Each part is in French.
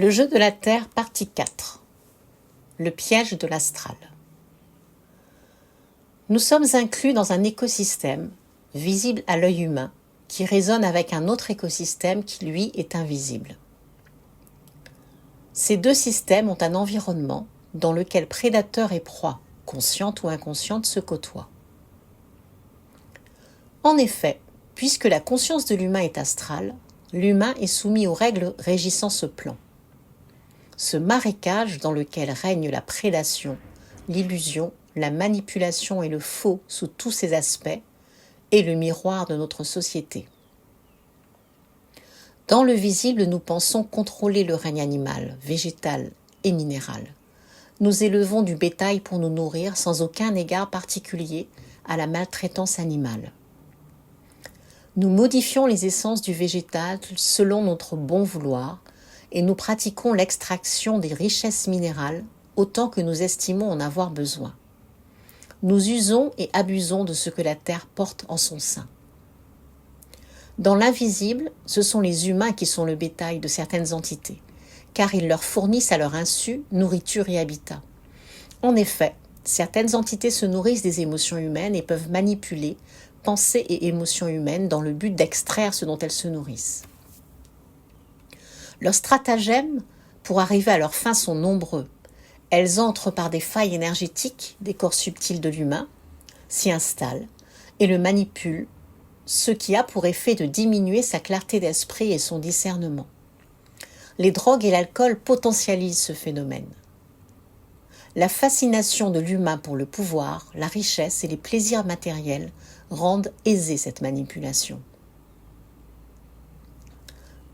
Le jeu de la Terre, partie 4. Le piège de l'astral. Nous sommes inclus dans un écosystème, visible à l'œil humain, qui résonne avec un autre écosystème qui, lui, est invisible. Ces deux systèmes ont un environnement dans lequel prédateurs et proies, conscientes ou inconscientes, se côtoient. En effet, puisque la conscience de l'humain est astrale, l'humain est soumis aux règles régissant ce plan. Ce marécage dans lequel règne la prédation, l'illusion, la manipulation et le faux sous tous ses aspects est le miroir de notre société. Dans le visible, nous pensons contrôler le règne animal, végétal et minéral. Nous élevons du bétail pour nous nourrir sans aucun égard particulier à la maltraitance animale. Nous modifions les essences du végétal selon notre bon vouloir et nous pratiquons l'extraction des richesses minérales autant que nous estimons en avoir besoin. Nous usons et abusons de ce que la terre porte en son sein. Dans l'invisible, ce sont les humains qui sont le bétail de certaines entités, car ils leur fournissent à leur insu nourriture et habitat. En effet, certaines entités se nourrissent des émotions humaines et peuvent manipuler pensées et émotions humaines dans le but d'extraire ce dont elles se nourrissent. Leurs stratagèmes pour arriver à leur fin sont nombreux. Elles entrent par des failles énergétiques des corps subtils de l'humain, s'y installent et le manipulent, ce qui a pour effet de diminuer sa clarté d'esprit et son discernement. Les drogues et l'alcool potentialisent ce phénomène. La fascination de l'humain pour le pouvoir, la richesse et les plaisirs matériels rendent aisée cette manipulation.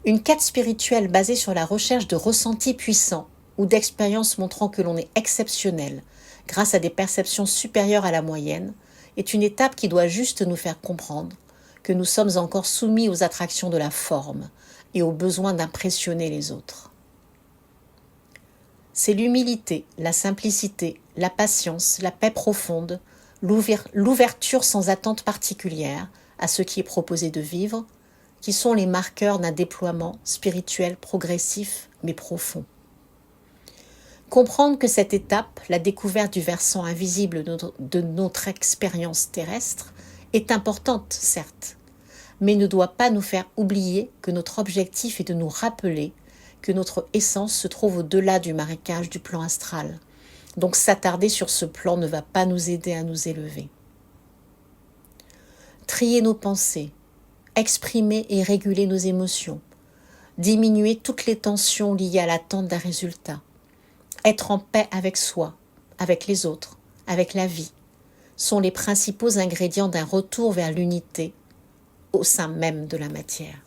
Une quête spirituelle basée sur la recherche de ressentis puissants ou d'expériences montrant que l'on est exceptionnel grâce à des perceptions supérieures à la moyenne est une étape qui doit juste nous faire comprendre que nous sommes encore soumis aux attractions de la forme et au besoin d'impressionner les autres. C'est l'humilité, la simplicité, la patience, la paix profonde, l'ouverture sans attente particulière à ce qui est proposé de vivre, qui sont les marqueurs d'un déploiement spirituel progressif mais profond. Comprendre que cette étape, la découverte du versant invisible de notre expérience terrestre, est importante, certes, mais ne doit pas nous faire oublier que notre objectif est de nous rappeler que notre essence se trouve au-delà du marécage du plan astral. Donc s'attarder sur ce plan ne va pas nous aider à nous élever. Trier nos pensées, exprimer et réguler nos émotions, diminuer toutes les tensions liées à l'attente d'un résultat, être en paix avec soi, avec les autres, avec la vie, sont les principaux ingrédients d'un retour vers l'unité au sein même de la matière.